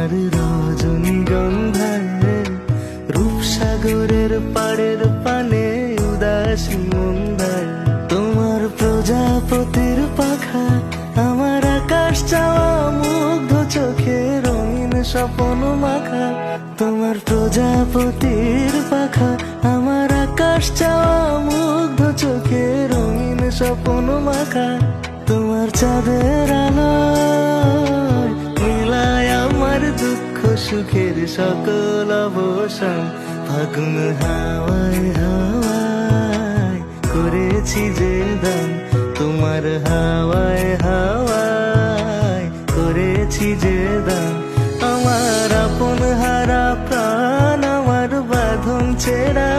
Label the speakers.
Speaker 1: তোমার রজনীগন্ধায় রূপসাগরের পাড়ের পানে উদাসী মন্দায়, তোমার প্রজাপতির পাখা আমার আকাশ চাওয়া মুগ্ধ চোখে রঙিন স্বপ্ন মাখা। তোমার প্রজাপতির পাখা আমার আকাশ চাওয়া মুগ্ধ চোখে রঙিন স্বপ্ন মাখা। তোমার চাঁদের আলোয় মিলায় আমার দুঃখ সুখের সকল অবসান। ফাগুন হাওয়ায় হাওয়ায় করেছি যে দান, তোমার হাওয়ায় হাওয়ায় করেছি যে দান। আমার আপন হারা প্রাণ, আমার বাঁধন ছেঁড়া